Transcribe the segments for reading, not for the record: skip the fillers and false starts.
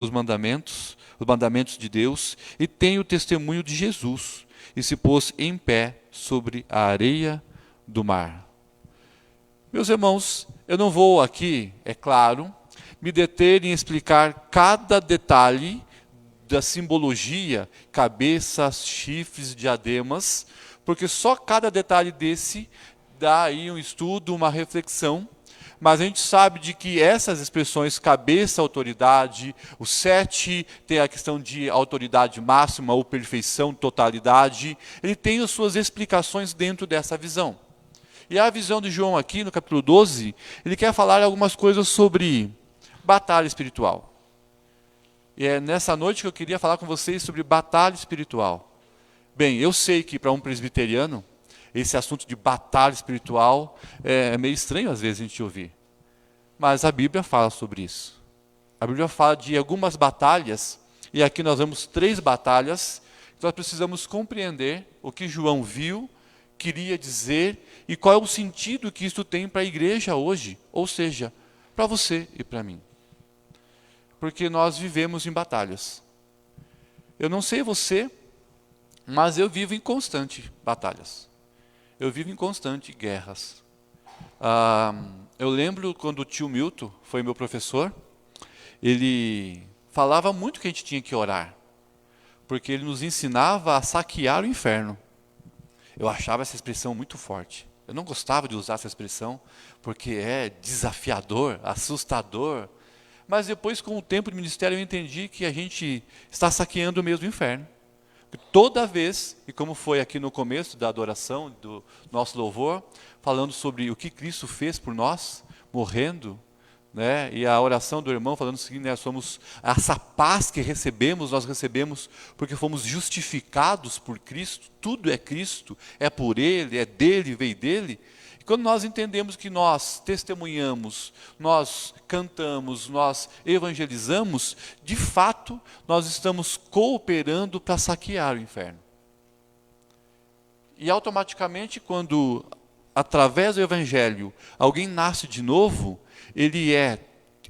os mandamentos de Deus, e tem o testemunho de Jesus, e se pôs em pé sobre a areia do mar. Meus irmãos, eu não vou aqui, é claro, me deter em explicar cada detalhe da simbologia, cabeças, chifres, diademas, porque só cada detalhe desse dá aí um estudo, uma reflexão. Mas a gente sabe de que essas expressões, cabeça, autoridade, o 7 tem a questão de autoridade máxima ou perfeição, totalidade, ele tem as suas explicações dentro dessa visão. E a visão de João aqui, no capítulo 12, ele quer falar algumas coisas sobre batalha espiritual. E é nessa noite que eu queria falar com vocês sobre batalha espiritual. Bem, eu sei que para um presbiteriano, esse assunto de batalha espiritual é meio estranho às vezes a gente ouvir. Mas a Bíblia fala sobre isso. A Bíblia fala de algumas batalhas, e aqui nós vemos 3 batalhas, que nós precisamos compreender o que João viu, queria dizer, e qual é o sentido que isso tem para a igreja hoje, ou seja, para você e para mim. Porque nós vivemos em batalhas. Eu não sei você, mas eu vivo em constante batalhas. Eu vivo em constante guerras. Eu lembro quando o tio Milton foi meu professor, ele falava muito que a gente tinha que orar, porque ele nos ensinava a saquear o inferno. Eu achava essa expressão muito forte. Eu não gostava de usar essa expressão, porque é desafiador, assustador. Mas depois, com o tempo de ministério, eu entendi que a gente está saqueando mesmo o inferno. Toda vez, e como foi aqui no começo da adoração, do nosso louvor, falando sobre o que Cristo fez por nós, morrendo, né? E a oração do irmão falando o seguinte, né? Somos essa paz que recebemos, nós recebemos porque fomos justificados por Cristo, tudo é Cristo, é por Ele, é dele, veio dele. E quando nós entendemos que nós testemunhamos, nós cantamos, nós evangelizamos, de fato, nós estamos cooperando para saquear o inferno. E automaticamente, quando, através do evangelho, alguém nasce de novo, ele é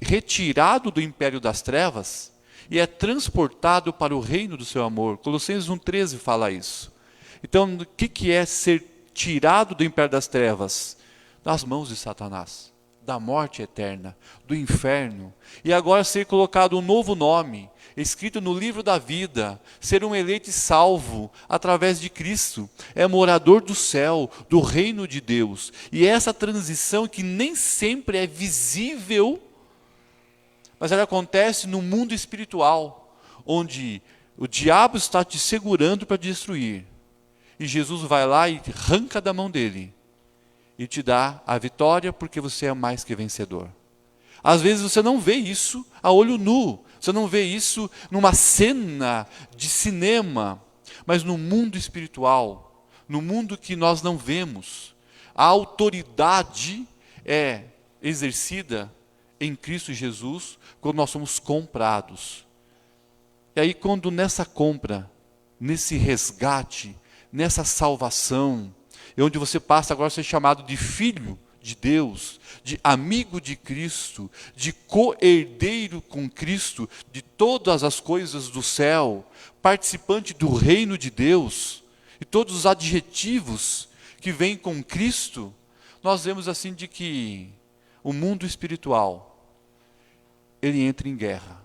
retirado do império das trevas e é transportado para o reino do seu amor. Colossenses 1,13 fala isso. Então, o que é ser tirado do império das trevas? Das mãos de Satanás, da morte eterna, do inferno. E agora ser colocado um novo nome, escrito no livro da vida, ser um eleito e salvo através de Cristo, é morador do céu, do reino de Deus. E essa transição que nem sempre é visível, mas ela acontece no mundo espiritual, onde o diabo está te segurando para destruir. E Jesus vai lá e arranca da mão dele e te dá a vitória porque você é mais que vencedor. Às vezes você não vê isso a olho nu, você não vê isso numa cena de cinema, mas no mundo espiritual, no mundo que nós não vemos, a autoridade é exercida em Cristo Jesus quando nós somos comprados. E aí quando nessa compra, nesse resgate, nessa salvação, onde você passa agora a ser chamado de filho de Deus, de amigo de Cristo, de co-herdeiro com Cristo, de todas as coisas do céu, participante do reino de Deus, e todos os adjetivos que vêm com Cristo, nós vemos assim de que o mundo espiritual, ele entra em guerra.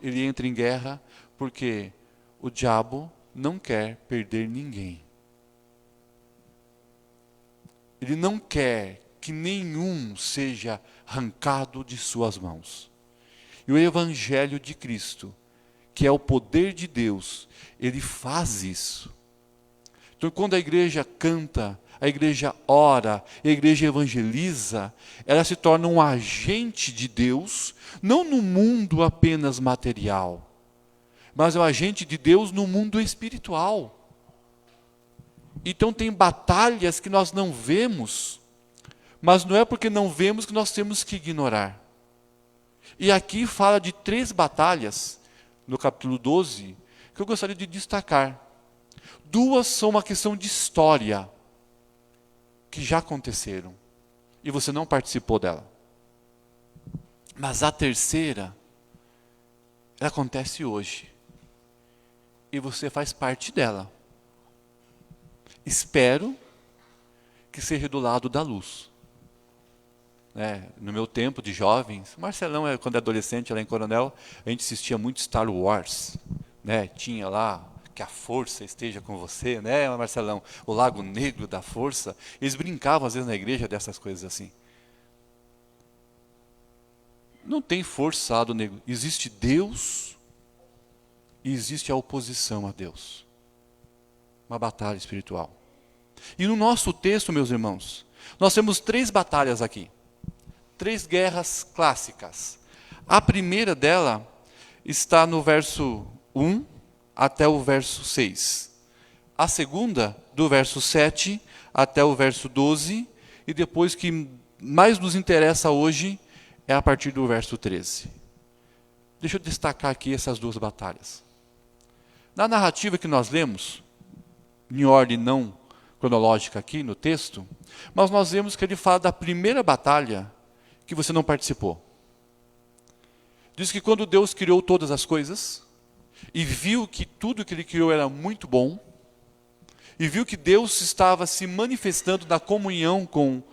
Ele entra em guerra porque o diabo não quer perder ninguém. Ele não quer que nenhum seja arrancado de suas mãos. E o Evangelho de Cristo, que é o poder de Deus, ele faz isso. Então, quando a igreja canta, a igreja ora, a igreja evangeliza, ela se torna um agente de Deus, não no mundo apenas material, mas é um agente de Deus no mundo espiritual. Então tem batalhas que nós não vemos, mas não é porque não vemos que nós temos que ignorar. E aqui fala de 3 batalhas, no capítulo 12, que eu gostaria de destacar. 2 são uma questão de história, que já aconteceram, e você não participou dela. Mas a terceira ela acontece hoje. E você faz parte dela. Espero que seja do lado da luz. No meu tempo de jovens, o Marcelão, quando é adolescente, lá em Coronel, a gente assistia muito Star Wars. Tinha lá que a força esteja com você, Marcelão? O Lago Negro da Força. Eles brincavam às vezes na igreja dessas coisas assim. Não tem força lado negro. Existe Deus e existe a oposição a Deus. Uma batalha espiritual. E no nosso texto, meus irmãos, nós temos 3 batalhas aqui. 3 guerras clássicas. A primeira dela está no verso 1 até o verso 6. A segunda, do verso 7 até o verso 12. E depois, que mais nos interessa hoje, é a partir do verso 13. Deixa eu destacar aqui essas 2 batalhas. Na narrativa que nós lemos, em ordem não cronológica aqui no texto, mas nós vemos que ele fala da primeira batalha que você não participou. Diz que quando Deus criou todas as coisas, e viu que tudo que ele criou era muito bom, e viu que Deus estava se manifestando na comunhão com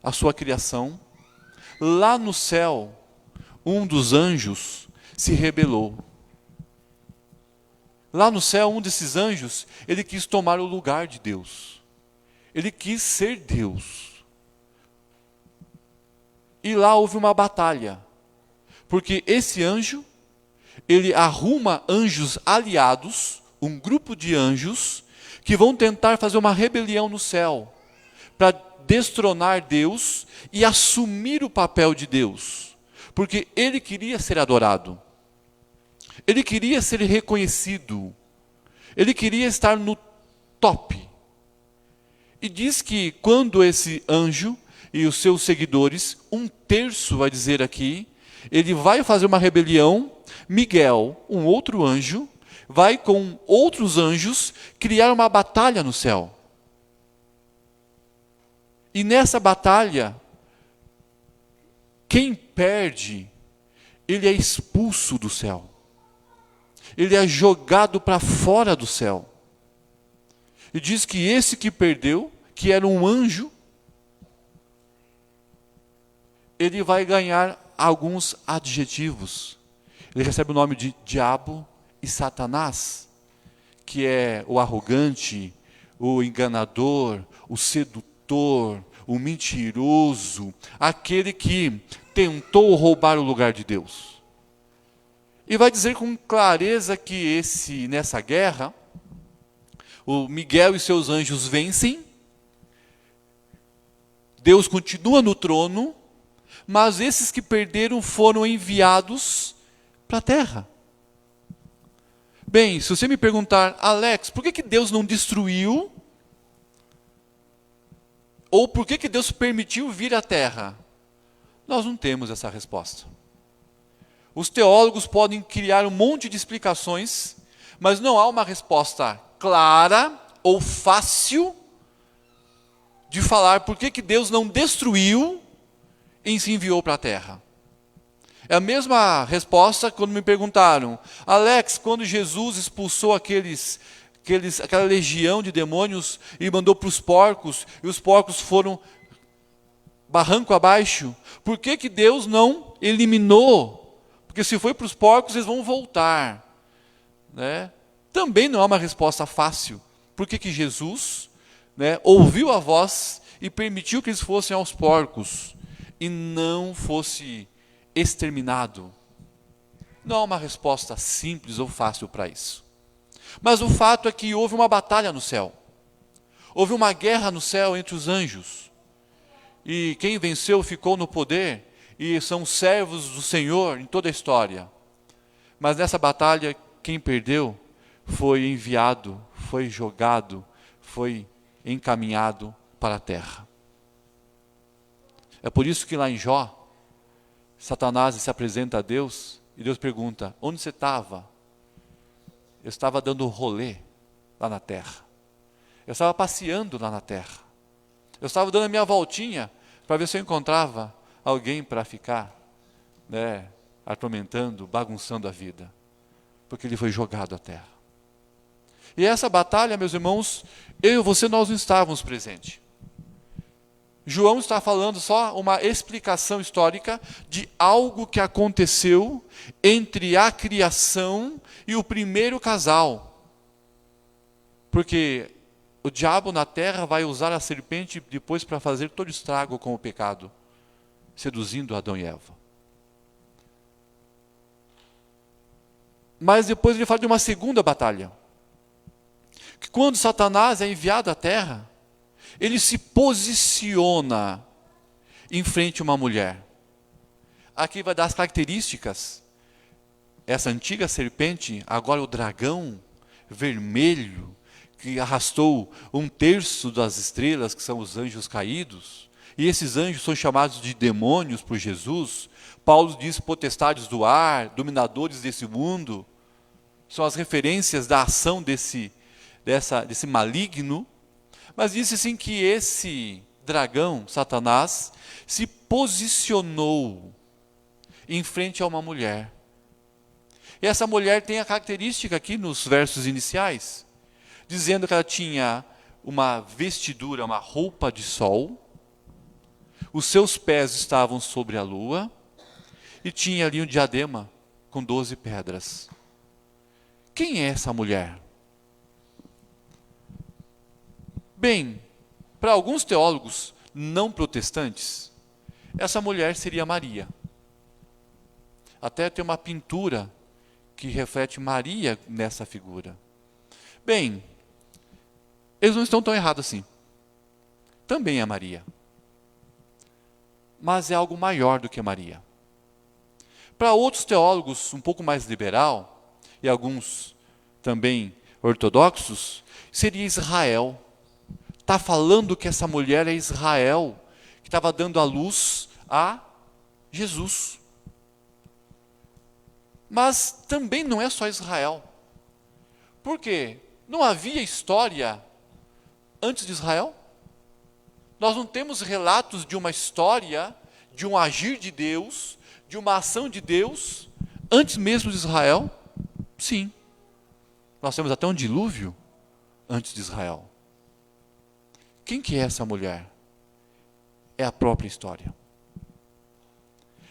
a sua criação, lá no céu, um dos anjos se rebelou. Lá no céu, um desses anjos, ele quis tomar o lugar de Deus. Ele quis ser Deus. E lá houve uma batalha. Porque esse anjo, ele arruma anjos aliados, um grupo de anjos, que vão tentar fazer uma rebelião no céu, para destronar Deus e assumir o papel de Deus. Porque ele queria ser adorado. Ele queria ser reconhecido. Ele queria estar no top. E diz que quando esse anjo e os seus seguidores, 1/3 vai dizer aqui, ele vai fazer uma rebelião, Miguel, um outro anjo, vai com outros anjos criar uma batalha no céu. E nessa batalha, quem perde, ele é expulso do céu. Ele é jogado para fora do céu. E diz que esse que perdeu, que era um anjo, ele vai ganhar alguns adjetivos. Ele recebe o nome de diabo e Satanás, que é o arrogante, o enganador, o sedutor, o mentiroso, aquele que tentou roubar o lugar de Deus. E vai dizer com clareza que nessa guerra, o Miguel e seus anjos vencem, Deus continua no trono, mas esses que perderam foram enviados para a terra. Bem, se você me perguntar, Alex, por que Deus não destruiu? Ou por que Deus permitiu vir à terra? Nós não temos essa resposta. Os teólogos podem criar um monte de explicações, mas não há uma resposta clara ou fácil de falar por que Deus não destruiu e se enviou para a terra. É a mesma resposta quando me perguntaram, Alex, quando Jesus expulsou aquela legião de demônios e mandou para os porcos, e os porcos foram barranco abaixo, por que Deus não eliminou? Porque se foi para os porcos, eles vão voltar. Também não é uma resposta fácil. Por que Jesus ouviu a voz e permitiu que eles fossem aos porcos e não fosse exterminado? Não há uma resposta simples ou fácil para isso. Mas o fato é que houve uma batalha no céu. Houve uma guerra no céu entre os anjos. E quem venceu ficou no poder, e são servos do Senhor em toda a história. Mas nessa batalha, quem perdeu foi enviado, foi jogado, foi encaminhado para a terra. É por isso que lá em Jó, Satanás se apresenta a Deus, e Deus pergunta, onde você estava? Eu estava dando um rolê lá na terra. Eu estava passeando lá na terra. Eu estava dando a minha voltinha para ver se eu encontrava alguém para ficar atormentando, bagunçando a vida. porque ele foi jogado à terra. E essa batalha, meus irmãos, eu e você, nós não estávamos presentes. João está falando só uma explicação histórica de algo que aconteceu entre a criação e o primeiro casal. Porque o diabo na terra vai usar a serpente depois para fazer todo estrago com o pecado, seduzindo Adão e Eva. Mas depois ele fala de uma segunda batalha. Que quando Satanás é enviado à terra, ele se posiciona em frente a uma mulher. Aqui vai dar as características. Essa antiga serpente, agora o dragão vermelho, que arrastou 1/3 das estrelas, que são os anjos caídos. E esses anjos são chamados de demônios por Jesus. Paulo diz potestades do ar, dominadores desse mundo. São as referências da ação desse maligno. Mas disse assim que esse dragão, Satanás, se posicionou em frente a uma mulher. E essa mulher tem a característica aqui nos versos iniciais, dizendo que ela tinha uma vestidura, uma roupa de sol, os seus pés estavam sobre a lua, e tinha ali um diadema com 12 pedras. Quem é essa mulher? Bem, para alguns teólogos não protestantes, essa mulher seria Maria. Até tem uma pintura que reflete Maria nessa figura. Bem, eles não estão tão errados assim. Também é Maria. Mas é algo maior do que Maria. Para outros teólogos um pouco mais liberal, e alguns também ortodoxos, seria Israel. Está falando que essa mulher é Israel, que estava dando à luz a Jesus. Mas também não é só Israel. Por quê? Não havia história antes de Israel? Nós não temos relatos de uma história, de um agir de Deus, de uma ação de Deus, antes mesmo de Israel? Sim. Nós temos até um dilúvio antes de Israel. Quem que é essa mulher? É a própria história.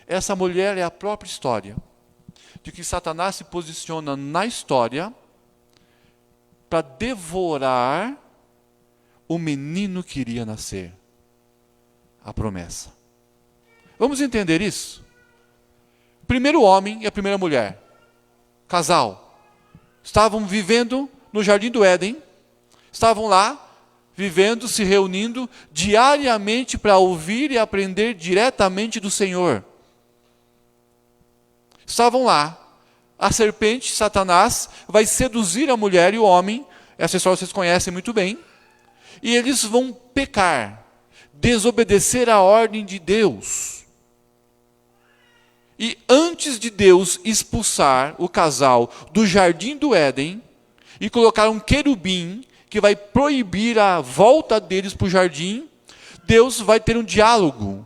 Essa mulher é a própria história de que Satanás se posiciona na história para devorar o menino que iria nascer. A promessa. Vamos entender isso? Primeiro homem e a primeira mulher, casal, estavam vivendo no Jardim do Éden, estavam lá, vivendo, se reunindo diariamente para ouvir e aprender diretamente do Senhor. Estavam lá. A serpente, Satanás, vai seduzir a mulher e o homem. Essa história vocês conhecem muito bem. E eles vão pecar, desobedecer a ordem de Deus. E antes de Deus expulsar o casal do Jardim do Éden e colocar um querubim que vai proibir a volta deles para o jardim, Deus vai ter um diálogo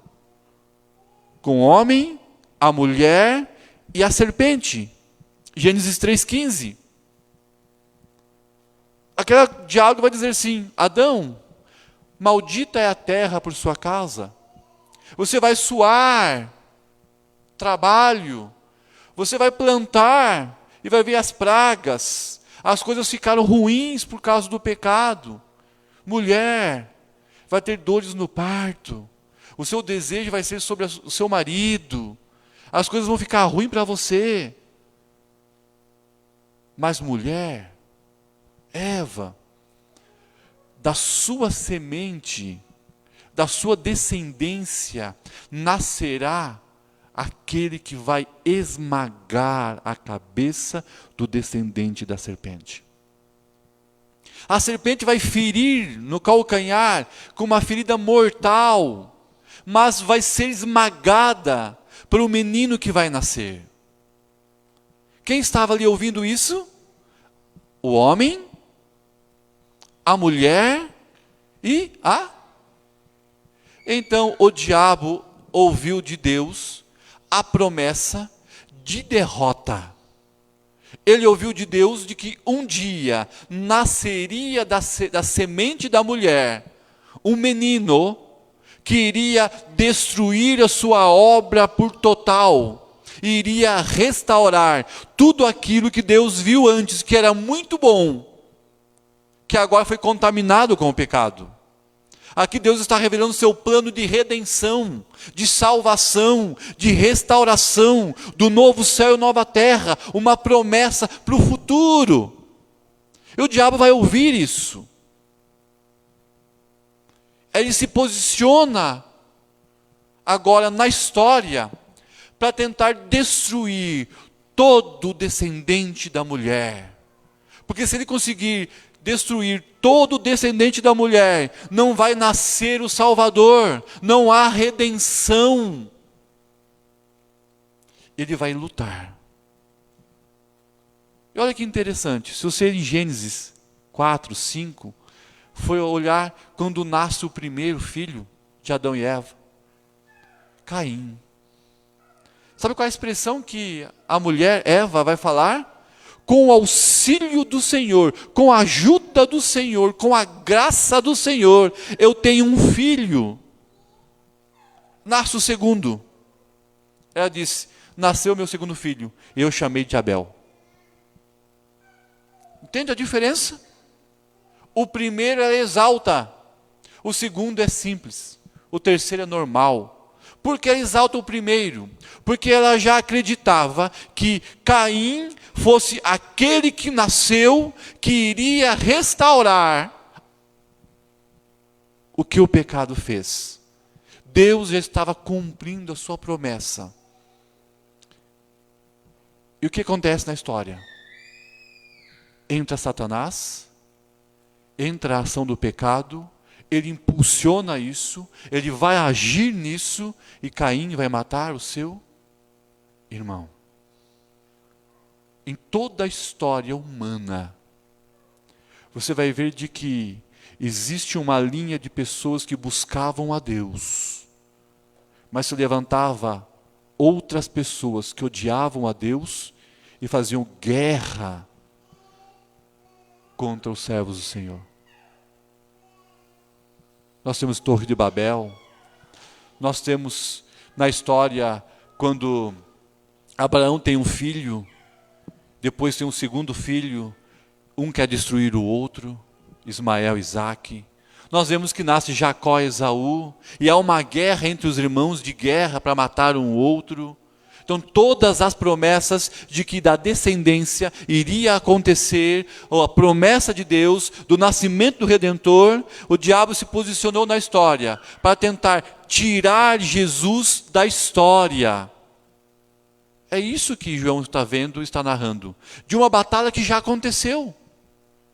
com o homem, a mulher e a serpente. Gênesis 3,15. Aquele diálogo vai dizer assim: Adão, maldita é a terra por sua causa. Você vai suar trabalho, você vai plantar e vai ver as pragas. As coisas ficaram ruins por causa do pecado. Mulher, vai ter dores no parto. O seu desejo vai ser sobre o seu marido. As coisas vão ficar ruins para você. Mas mulher, Eva, da sua semente, da sua descendência, nascerá aquele que vai esmagar a cabeça do descendente da serpente. A serpente vai ferir no calcanhar com uma ferida mortal, mas vai ser esmagada pelo menino que vai nascer. Quem estava ali ouvindo isso? O homem, a mulher e a... Então o diabo ouviu de Deus a promessa de derrota. Ele ouviu de Deus de que um dia nasceria da semente da mulher um menino que iria destruir a sua obra por total, iria restaurar tudo aquilo que Deus viu antes, que era muito bom, que agora foi contaminado com o pecado. Aqui Deus está revelando seu plano de redenção, de salvação, de restauração, do novo céu e nova terra, uma promessa para o futuro. E o diabo vai ouvir isso. Ele se posiciona agora na história para tentar destruir todo o descendente da mulher. Porque se ele conseguir destruir todo o descendente da mulher, não vai nascer o Salvador, não há redenção. Ele vai lutar. E olha que interessante, se você em Gênesis 4, 5, foi olhar quando nasce o primeiro filho de Adão e Eva, Caim. Sabe qual é a expressão que a mulher Eva vai falar? Com o auxílio do Senhor, com a ajuda do Senhor, com a graça do Senhor, eu tenho um filho. Nasce o segundo. Ela disse, nasceu meu segundo filho, e eu chamei de Abel. Entende a diferença? O primeiro ela exalta, o segundo é simples, o terceiro é normal. Por que ela exalta o primeiro? Porque ela já acreditava que Caim fosse aquele que nasceu, que iria restaurar o que o pecado fez. Deus já estava cumprindo a sua promessa. E o que acontece na história? Entra Satanás, entra a ação do pecado, ele impulsiona isso, ele vai agir nisso, e Caim vai matar o seu irmão. Em toda a história humana, você vai ver de que existe uma linha de pessoas que buscavam a Deus, mas se levantava outras pessoas que odiavam a Deus e faziam guerra contra os servos do Senhor. Nós temos Torre de Babel, nós temos na história quando Abraão tem um filho, depois tem um segundo filho, um quer destruir o outro, Ismael e Isaque. Nós vemos que nasce Jacó e Esaú, e há uma guerra entre os irmãos, de guerra para matar um outro. Então todas as promessas de que da descendência iria acontecer, ou a promessa de Deus, do nascimento do Redentor, o diabo se posicionou na história, para tentar tirar Jesus da história. É isso que João está vendo e está narrando, de uma batalha que já aconteceu,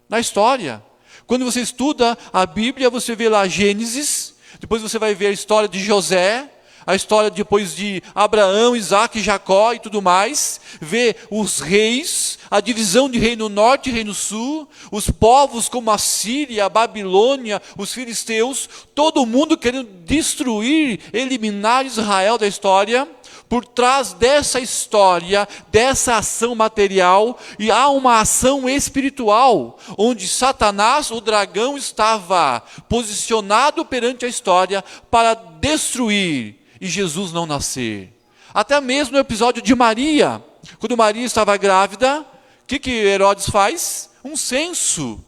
na história. Quando você estuda a Bíblia, você vê lá Gênesis, depois você vai ver a história de José, a história depois de Abraão, Isaque, Jacó e tudo mais, vê os reis, a divisão de reino norte e reino sul, os povos como a Síria, a Babilônia, os filisteus, todo mundo querendo destruir, eliminar Israel da história. Por trás dessa história, dessa ação material, e há uma ação espiritual, onde Satanás, o dragão, estava posicionado perante a história para destruir e Jesus não nascer. Até mesmo no episódio de Maria, quando Maria estava grávida, o que Herodes faz? Um censo.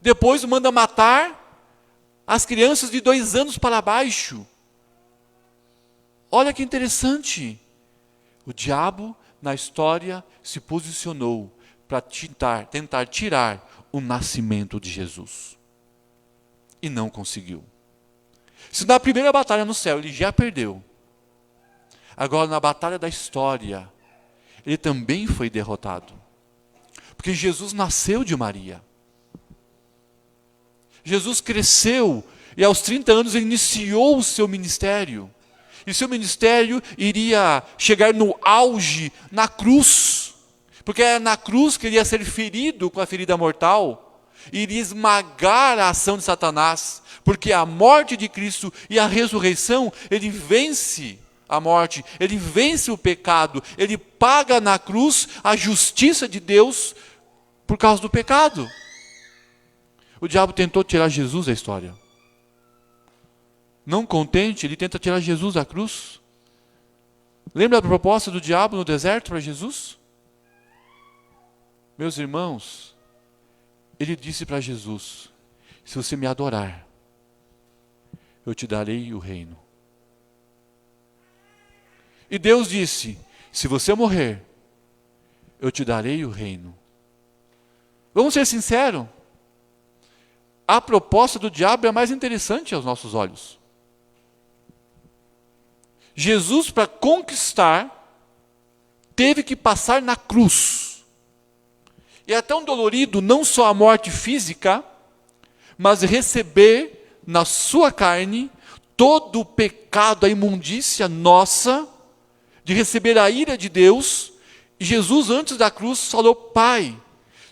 Depois manda matar as crianças de 2 anos para baixo. Olha que interessante. O diabo, na história, se posicionou para tentar tirar o nascimento de Jesus. E não conseguiu. Se na primeira batalha no céu ele já perdeu, agora na batalha da história, ele também foi derrotado. Porque Jesus nasceu de Maria. Jesus cresceu e aos 30 anos ele iniciou o seu ministério. E seu ministério iria chegar no auge na cruz. Porque era na cruz que ele ia ser ferido com a ferida mortal. Iria esmagar a ação de Satanás. Porque a morte de Cristo e a ressurreição, ele vence a morte, ele vence o pecado, ele paga na cruz a justiça de Deus por causa do pecado. O diabo tentou tirar Jesus da história. Não contente, ele tenta tirar Jesus da cruz. Lembra da proposta do diabo no deserto para Jesus? Meus irmãos, ele disse para Jesus: se você me adorar, eu te darei o reino. E Deus disse: se você morrer, eu te darei o reino. Vamos ser sinceros, a proposta do diabo é a mais interessante aos nossos olhos. Jesus, para conquistar, teve que passar na cruz. E é tão dolorido não só a morte física, mas receber na sua carne todo o pecado, a imundícia nossa, de receber a ira de Deus. E Jesus, antes da cruz, falou: Pai,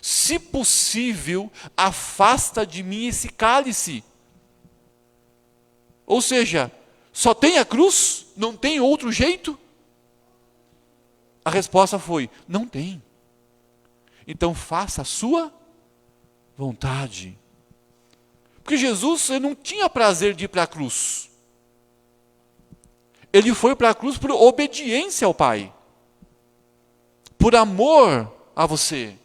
se possível, afasta de mim esse cálice. Ou seja, só tem a cruz? Não tem outro jeito? A resposta foi: não tem. Então faça a sua vontade. Porque Jesus, ele não tinha prazer de ir para a cruz. Ele foi para a cruz por obediência ao Pai. Por amor a você.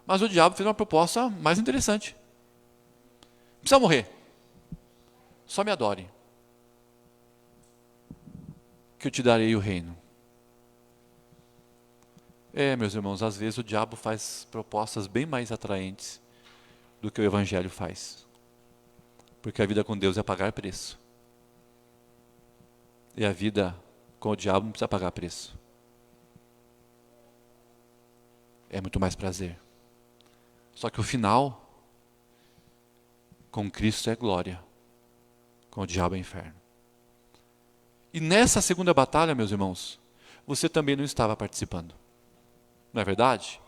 Mas o diabo fez uma proposta mais interessante. Não precisa morrer. Só me adore, que eu te darei o reino. Meus irmãos, às vezes o diabo faz propostas bem mais atraentes do que o Evangelho faz. Porque a vida com Deus é pagar preço. E a vida com o diabo não precisa pagar preço. É muito mais prazer. Só que o final, com Cristo é glória. Com o diabo é inferno. E nessa segunda batalha, meus irmãos, você também não estava participando. Não é verdade?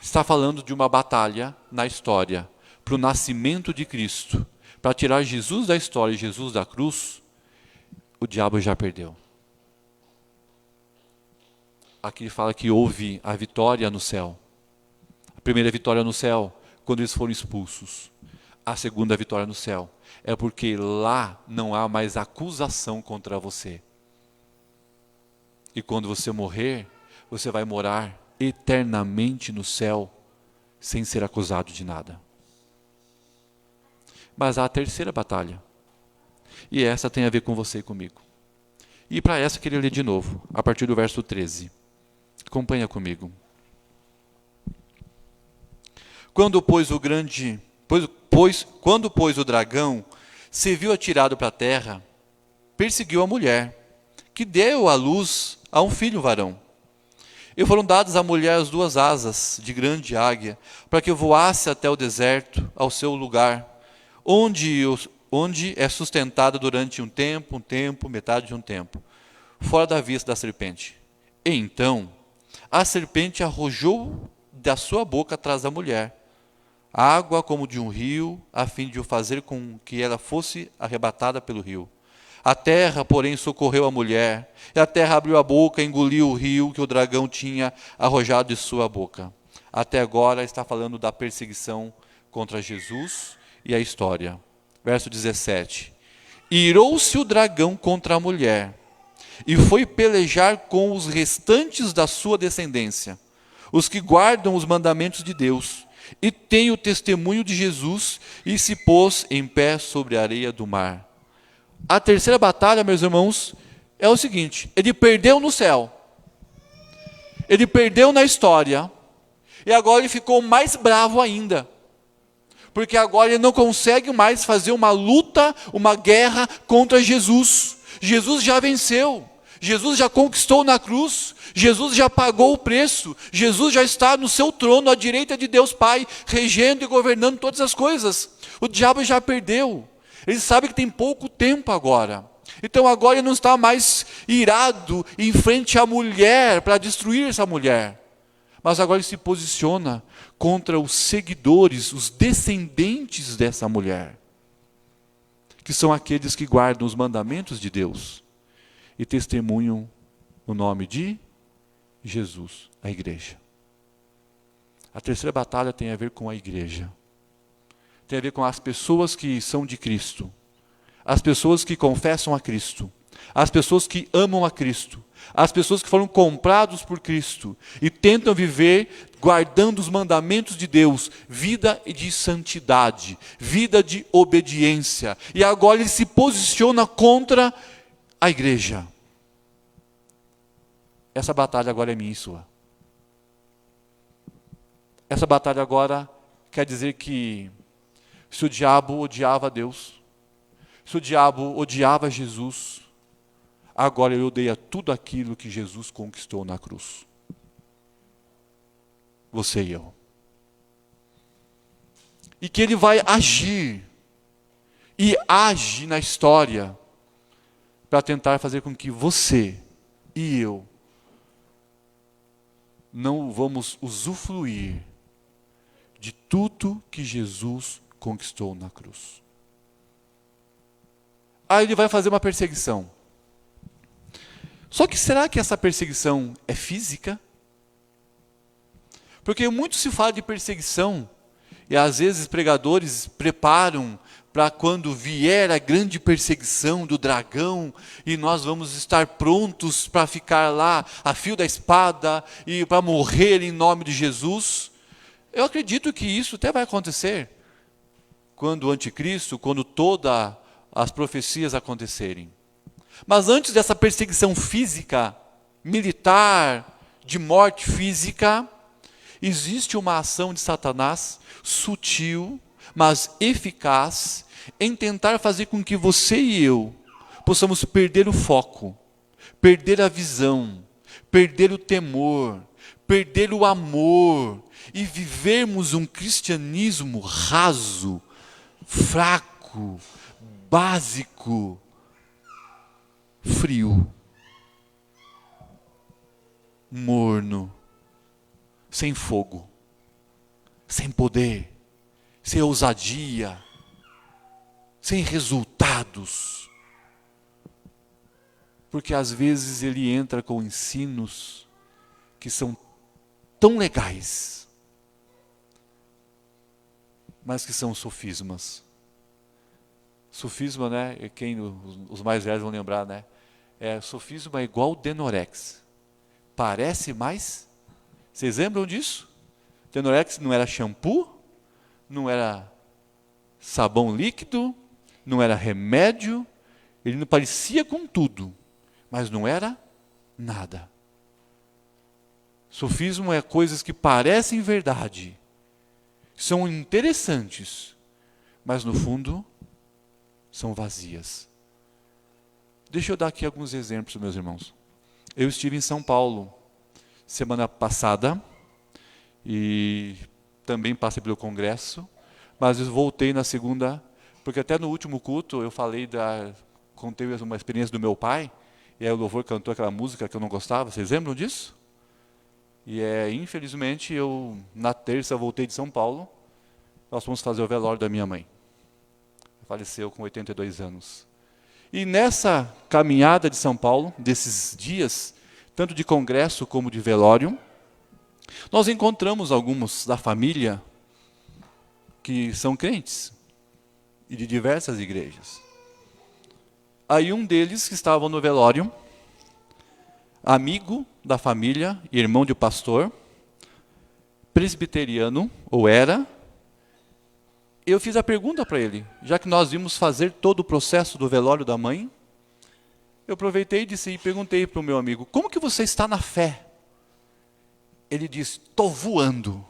Está falando de uma batalha na história, para o nascimento de Cristo, para tirar Jesus da história e Jesus da cruz. O diabo já perdeu. Aqui fala que houve a vitória no céu. A primeira vitória no céu, quando eles foram expulsos. A segunda vitória no céu é porque lá não há mais acusação contra você. E quando você morrer, você vai morar eternamente no céu, sem ser acusado de nada. Mas há a terceira batalha. E essa tem a ver com você e comigo. E para essa eu queria ler de novo, a partir do verso 13. Acompanha comigo. Quando, pois, o dragão se viu atirado para a terra, perseguiu a mulher, que deu à luz a um filho varão. E foram dadas à mulher as duas asas de grande águia, para que voasse até o deserto, ao seu lugar, onde é sustentada durante um tempo, metade de um tempo, fora da vista da serpente. E então, a serpente arrojou da sua boca atrás da mulher, água como de um rio, a fim de o fazer com que ela fosse arrebatada pelo rio. A terra, porém, socorreu a mulher, e a terra abriu a boca e engoliu o rio que o dragão tinha arrojado de sua boca. Até agora está falando da perseguição contra Jesus e a história. Verso 17. Irou-se o dragão contra a mulher, e foi pelejar com os restantes da sua descendência, os que guardam os mandamentos de Deus, e têm o testemunho de Jesus, e se pôs em pé sobre a areia do mar. A terceira batalha, meus irmãos, é o seguinte: ele perdeu no céu, ele perdeu na história, e agora ele ficou mais bravo ainda, porque agora ele não consegue mais fazer uma luta, uma guerra contra Jesus. Jesus já venceu, Jesus já conquistou na cruz, Jesus já pagou o preço, Jesus já está no seu trono à direita de Deus Pai, regendo e governando todas as coisas. O diabo já perdeu, ele sabe que tem pouco tempo agora. Então agora ele não está mais irado em frente à mulher, para destruir essa mulher. Mas agora ele se posiciona contra os seguidores, os descendentes dessa mulher, que são aqueles que guardam os mandamentos de Deus. e testemunham o nome de Jesus, a igreja. A terceira batalha tem a ver com a igreja. Tem a ver com as pessoas que são de Cristo, as pessoas que confessam a Cristo, as pessoas que amam a Cristo, as pessoas que foram comprados por Cristo e tentam viver guardando os mandamentos de Deus, vida de santidade, vida de obediência. E agora ele se posiciona contra a igreja. Essa batalha agora é minha e sua. Essa batalha agora quer dizer que se o diabo odiava a Deus, se o diabo odiava Jesus, agora ele odeia tudo aquilo que Jesus conquistou na cruz. Você e eu. E que ele vai agir, e age na história, para tentar fazer com que você e eu não vamos usufruir de tudo que Jesus conquistou na cruz. Aí ele vai fazer uma perseguição. Só que será que essa perseguição é física? Porque muito se fala de perseguição, e às vezes pregadores preparam para quando vier a grande perseguição do dragão, e nós vamos estar prontos para ficar lá a fio da espada, e para morrer em nome de Jesus. Eu acredito que isso até vai acontecer, quando o anticristo, quando todas as profecias acontecerem. Mas antes dessa perseguição física, militar, de morte física, existe uma ação de Satanás, sutil, mas eficaz, em tentar fazer com que você e eu possamos perder o foco, perder a visão, perder o temor, perder o amor, e vivermos um cristianismo raso, fraco, básico, frio, morno, sem fogo, sem poder, sem ousadia, sem resultados. Porque às vezes ele entra com ensinos que são tão legais, mas que são sofismas. Sofisma, né? Quem os mais velhos vão lembrar, né? Sofisma é igual Denorex. Parece mais. Vocês lembram disso? Denorex não era shampoo, não era sabão líquido, não era remédio, ele não parecia com tudo, mas não era nada. Sofismo é coisas que parecem verdade, são interessantes, mas no fundo são vazias. Deixa eu dar aqui alguns exemplos, meus irmãos. Eu estive em São Paulo semana passada e também passei pelo congresso, mas eu voltei na segunda, porque até no último culto eu contei uma experiência do meu pai, e aí o louvor cantou aquela música que eu não gostava. Vocês lembram disso? E infelizmente eu na terça voltei de São Paulo, nós fomos fazer o velório da minha mãe. Faleceu com 82 anos. E nessa caminhada de São Paulo, desses dias, tanto de congresso como de velório, nós encontramos alguns da família que são crentes e de diversas igrejas. Aí um deles que estava no velório, amigo da família, irmão de pastor, presbiteriano, ou era, eu fiz a pergunta para ele, já que nós vimos fazer todo o processo do velório da mãe, eu aproveitei e perguntei para o meu amigo, como que você está na fé? Ele disse, estou voando.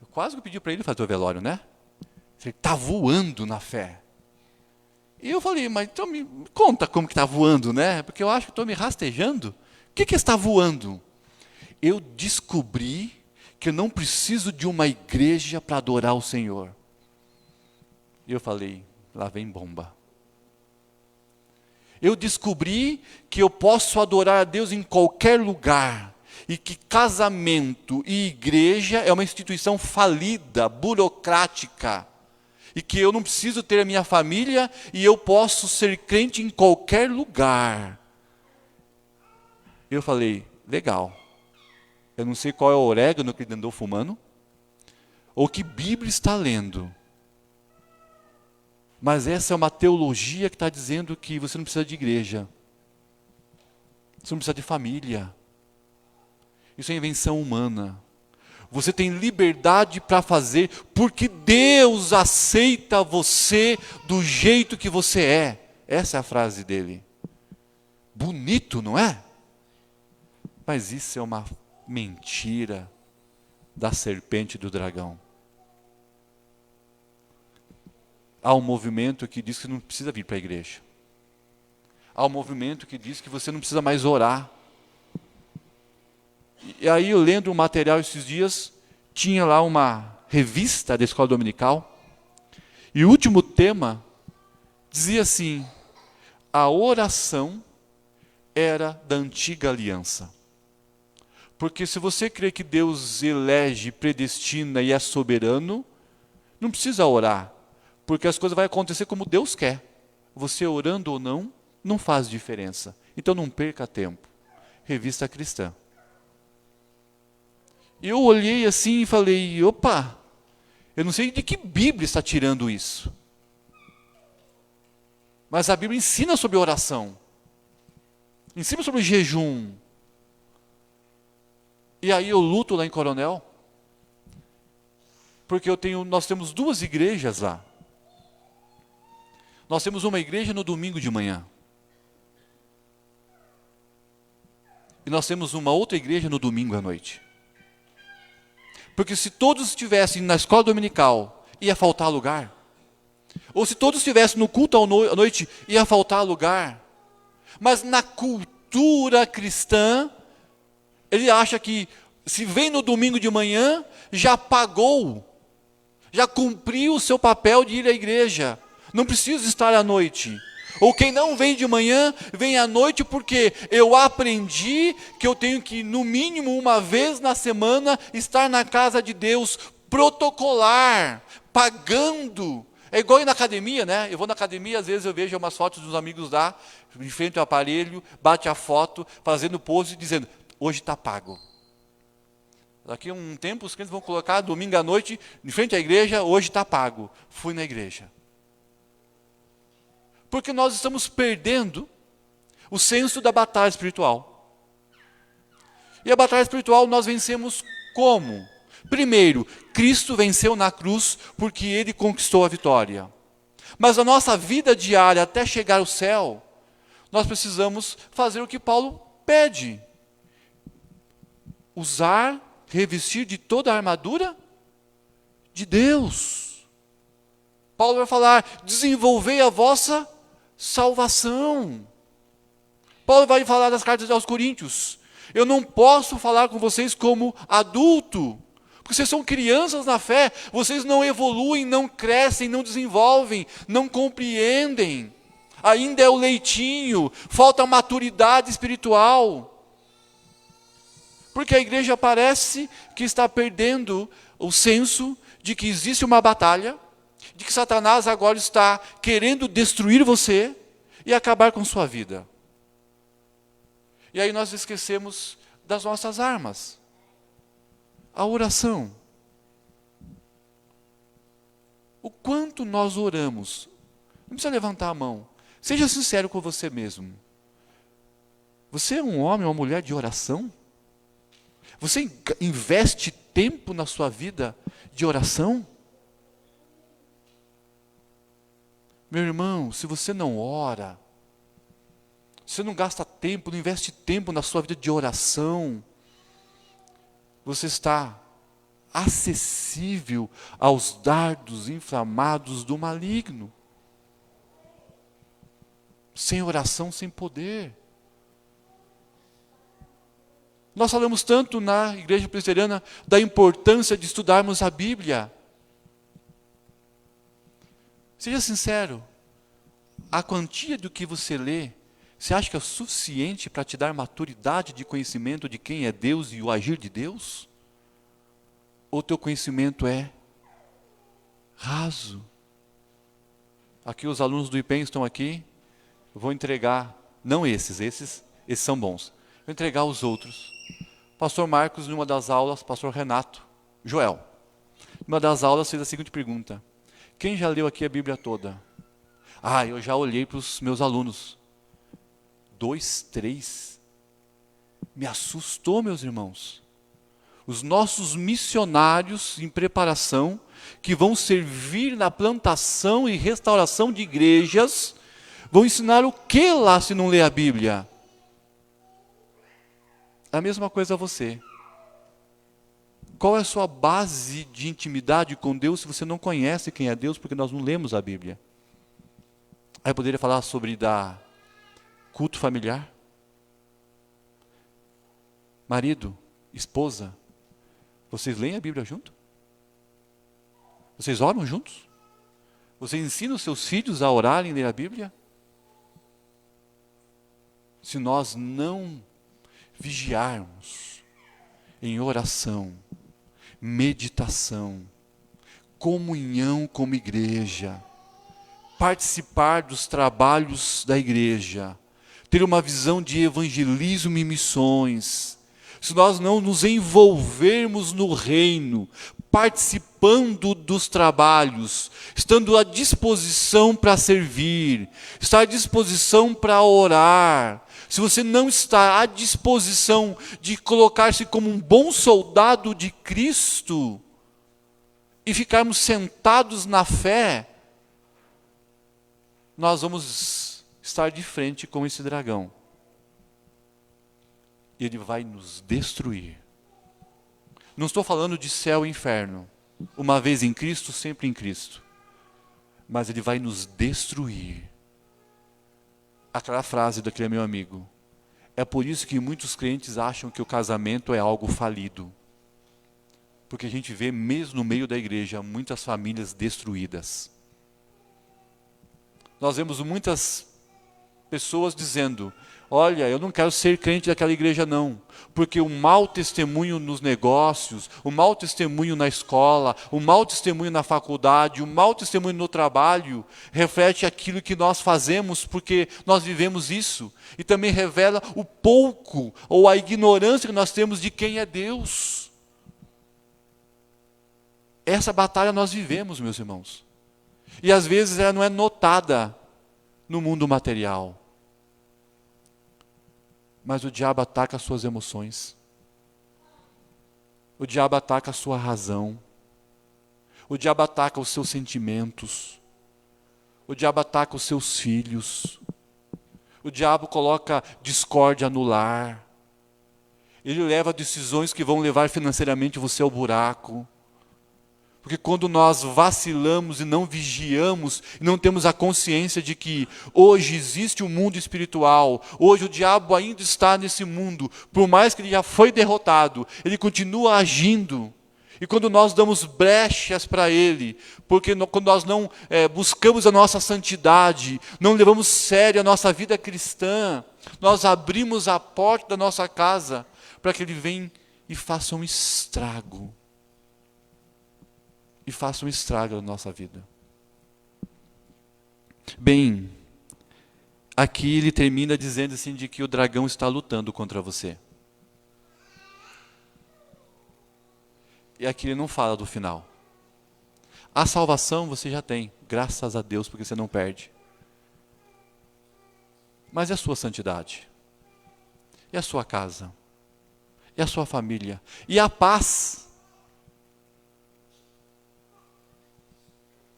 Eu quase que pedi para ele fazer o velório, né? Ele está voando na fé. E eu falei, mas então me conta como que está voando, né? Porque eu acho que estou me rastejando. O que está voando? Eu descobri que eu não preciso de uma igreja para adorar o Senhor. E eu falei, lá vem bomba. Eu descobri que eu posso adorar a Deus em qualquer lugar, e que casamento e igreja é uma instituição falida, burocrática, e que eu não preciso ter a minha família e eu posso ser crente em qualquer lugar. Eu falei, legal. Eu não sei qual é o orégano que ele andou fumando, ou que Bíblia está lendo. Mas essa é uma teologia que está dizendo que você não precisa de igreja. Você não precisa de família. Isso é invenção humana. Você tem liberdade para fazer, porque Deus aceita você do jeito que você é. Essa é a frase dele. Bonito, não é? Mas isso é uma mentira da serpente e do dragão. Há um movimento que diz que não precisa vir para a igreja. Há um movimento que diz que você não precisa mais orar. E aí eu lendo um material esses dias, tinha lá uma revista da escola dominical, e o último tema dizia assim, a oração era da antiga aliança. Porque se você crê que Deus elege, predestina e é soberano, não precisa orar, porque as coisas vão acontecer como Deus quer. Você orando ou não, não faz diferença. Então não perca tempo. Revista cristã. Eu olhei assim e falei, opa, eu não sei de que Bíblia está tirando isso. Mas a Bíblia ensina sobre oração. Ensina sobre jejum. E aí eu luto lá em Coronel, porque nós temos 2 igrejas lá. Nós temos uma igreja no domingo de manhã. E nós temos uma outra igreja no domingo à noite. Porque se todos estivessem na escola dominical, ia faltar lugar. Ou se todos estivessem no culto à noite, ia faltar lugar. Mas na cultura cristã, ele acha que se vem no domingo de manhã, já pagou, já cumpriu o seu papel de ir à igreja. Não precisa estar à noite. Ou quem não vem de manhã, vem à noite porque eu aprendi que eu tenho que, no mínimo uma vez na semana, estar na casa de Deus, protocolar, pagando. É igual ir na academia, né? Eu vou na academia, às vezes eu vejo umas fotos dos amigos lá, em frente ao aparelho, bate a foto, fazendo pose, dizendo, hoje está pago. Daqui a um tempo os crentes vão colocar, domingo à noite, em frente à igreja, hoje está pago. Fui na igreja. Porque nós estamos perdendo o senso da batalha espiritual. E a batalha espiritual nós vencemos como? Primeiro, Cristo venceu na cruz porque Ele conquistou a vitória. Mas a nossa vida diária até chegar ao céu, nós precisamos fazer o que Paulo pede. Usar, revestir de toda a armadura de Deus. Paulo vai falar, desenvolvei a vossa salvação. Paulo vai falar das cartas aos Coríntios. Eu não posso falar com vocês como adulto, porque vocês são crianças na fé, vocês não evoluem, não crescem, não desenvolvem, não compreendem. Ainda é o leitinho, falta maturidade espiritual. Porque a igreja parece que está perdendo o senso de que existe uma batalha, de que Satanás agora está querendo destruir você e acabar com sua vida. E aí nós esquecemos das nossas armas. A oração. O quanto nós oramos. Não precisa levantar a mão. Seja sincero com você mesmo. Você é um homem ou uma mulher de oração? Você investe tempo na sua vida de oração? Meu irmão, se você não ora, você não gasta tempo, não investe tempo na sua vida de oração, você está acessível aos dardos inflamados do maligno. Sem oração, sem poder. Nós falamos tanto na igreja presbiteriana da importância de estudarmos a Bíblia. Seja sincero, a quantia do que você lê, você acha que é suficiente para te dar maturidade de conhecimento de quem é Deus e o agir de Deus? Ou teu conhecimento é raso, Aqui os alunos do IPEM estão aqui. Eu vou entregar, não esses são bons. Vou entregar os outros. Pastor Marcos, numa das aulas, pastor Renato, Joel, numa das aulas fez a seguinte pergunta: quem já leu aqui a Bíblia toda? Eu já olhei para os meus alunos. 2, 3. Me assustou, meus irmãos. Os nossos missionários em preparação, que vão servir na plantação e restauração de igrejas, vão ensinar o que lá se não ler a Bíblia? A mesma coisa a você. Qual é a sua base de intimidade com Deus se você não conhece quem é Deus, porque nós não lemos a Bíblia? Aí eu poderia falar sobre culto familiar. Marido, esposa, vocês leem a Bíblia junto? Vocês oram juntos? Vocês ensinam seus filhos a orarem e ler a Bíblia? Se nós não vigiarmos em oração, meditação, comunhão como igreja, participar dos trabalhos da igreja, ter uma visão de evangelismo e missões, se nós não nos envolvermos no reino, participando dos trabalhos, estando à disposição para servir, estar à disposição para orar, se você não está à disposição de colocar-se como um bom soldado de Cristo e ficarmos sentados na fé, nós vamos estar de frente com esse dragão. E ele vai nos destruir. Não estou falando de céu e inferno. Uma vez em Cristo, sempre em Cristo. Mas ele vai nos destruir. Aquela frase daquele meu amigo. É por isso que muitos crentes acham que o casamento é algo falido. Porque a gente vê, mesmo no meio da igreja, muitas famílias destruídas. Nós vemos muitas pessoas dizendo: olha, eu não quero ser crente daquela igreja não, porque o mau testemunho nos negócios, o mau testemunho na escola, o mau testemunho na faculdade, o mau testemunho no trabalho, reflete aquilo que nós fazemos, porque nós vivemos isso, e também revela o pouco, ou a ignorância que nós temos de quem é Deus. Essa batalha nós vivemos, meus irmãos, e às vezes ela não é notada no mundo material. Mas o diabo ataca as suas emoções. O diabo ataca a sua razão. O diabo ataca os seus sentimentos. O diabo ataca os seus filhos. O diabo coloca discórdia no lar. Ele leva decisões que vão levar financeiramente você ao buraco. Porque quando nós vacilamos e não vigiamos, e não temos a consciência de que hoje existe um mundo espiritual, hoje o diabo ainda está nesse mundo, por mais que ele já foi derrotado, ele continua agindo. E quando nós damos brechas para ele, porque quando nós não buscamos a nossa santidade, não levamos sério a nossa vida cristã, nós abrimos a porta da nossa casa para que ele venha e faça um estrago. E faça um estrago na nossa vida. Bem, aqui ele termina dizendo assim de que o dragão está lutando contra você. E aqui ele não fala do final. A salvação você já tem, graças a Deus, porque você não perde. Mas e a sua santidade? E a sua casa? E a sua família? E a paz?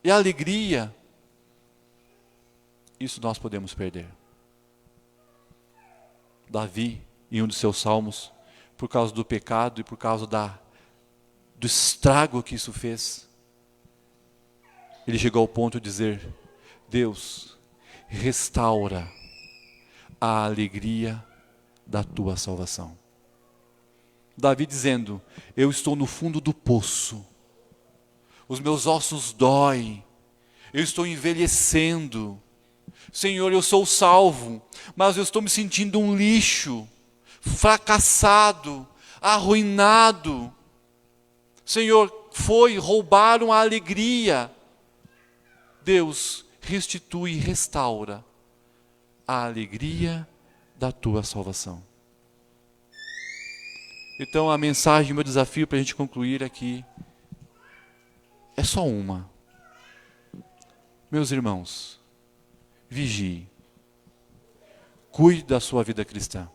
E a alegria, isso nós podemos perder. Davi, em um dos seus salmos, por causa do pecado e por causa do estrago que isso fez, ele chegou ao ponto de dizer: Deus, restaura a alegria da tua salvação. Davi dizendo: eu estou no fundo do poço, os meus ossos doem, eu estou envelhecendo. Senhor, eu sou salvo, mas eu estou me sentindo um lixo, fracassado, arruinado. Senhor, roubaram a alegria. Deus, restitui e restaura a alegria da tua salvação. Então a mensagem, meu desafio para a gente concluir aqui é só uma. Meus irmãos, vigie. Cuide da sua vida cristã.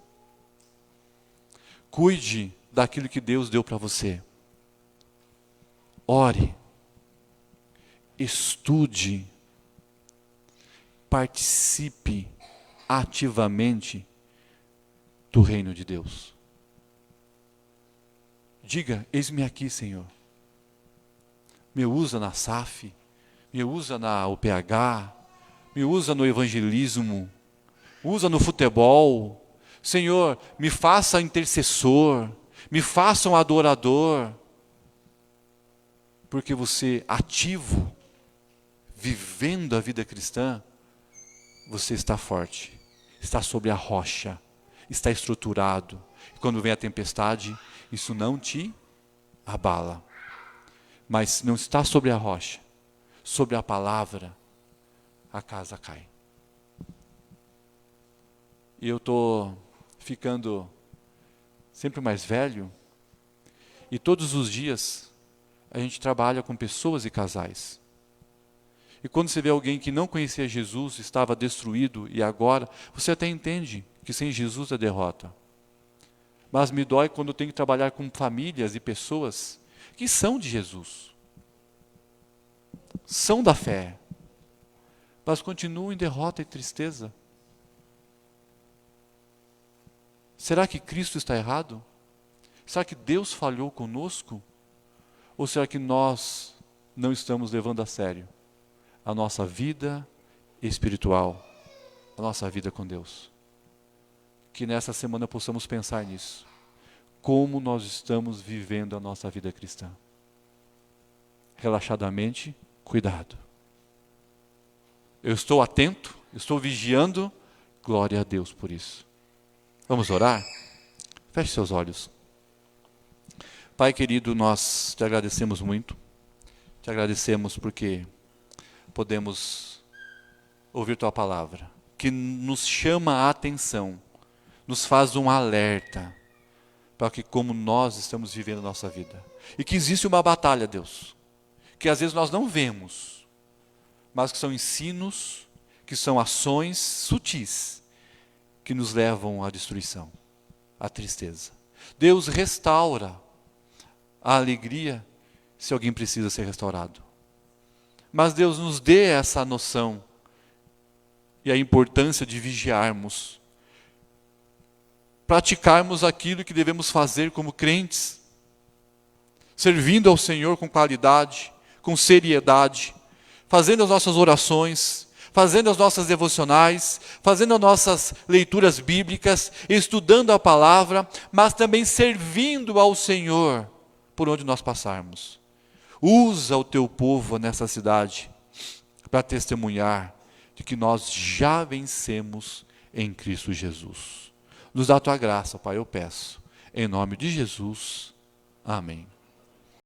Cuide daquilo que Deus deu para você. Ore. Estude. Participe ativamente do reino de Deus. Diga, eis-me aqui, Senhor. Me usa na SAF, me usa na UPH, me usa no evangelismo, usa no futebol. Senhor, me faça intercessor, me faça um adorador. Porque você, ativo, vivendo a vida cristã, você está forte, está sobre a rocha, está estruturado. E quando vem a tempestade, isso não te abala. Mas não está sobre a rocha, sobre a palavra, a casa cai. E eu estou ficando sempre mais velho, e todos os dias a gente trabalha com pessoas e casais. E quando você vê alguém que não conhecia Jesus, estava destruído, e agora, você até entende que sem Jesus é derrota. Mas me dói quando eu tenho que trabalhar com famílias e pessoas que são de Jesus. São da fé. Mas continuam em derrota e tristeza. Será que Cristo está errado? Será que Deus falhou conosco? Ou será que nós não estamos levando a sério a nossa vida espiritual, a nossa vida com Deus? Que nessa semana possamos pensar nisso. Como nós estamos vivendo a nossa vida cristã? Relaxadamente, cuidado. Eu estou atento, estou vigiando, glória a Deus por isso. Vamos orar? Feche seus olhos. Pai querido, nós te agradecemos muito. Te agradecemos porque podemos ouvir tua palavra, que nos chama a atenção, nos faz um alerta para que como nós estamos vivendo a nossa vida. E que existe uma batalha, Deus, que às vezes nós não vemos, mas que são ensinos, que são ações sutis, que nos levam à destruição, à tristeza. Deus restaura a alegria se alguém precisa ser restaurado. Mas Deus nos dê essa noção e a importância de vigiarmos, praticarmos aquilo que devemos fazer como crentes, servindo ao Senhor com qualidade, com seriedade, fazendo as nossas orações, fazendo as nossas devocionais, fazendo as nossas leituras bíblicas, estudando a palavra, mas também servindo ao Senhor por onde nós passarmos. Usa o teu povo nessa cidade para testemunhar de que nós já vencemos em Cristo Jesus. Nos dá a tua graça, Pai, eu peço. Em nome de Jesus. Amém.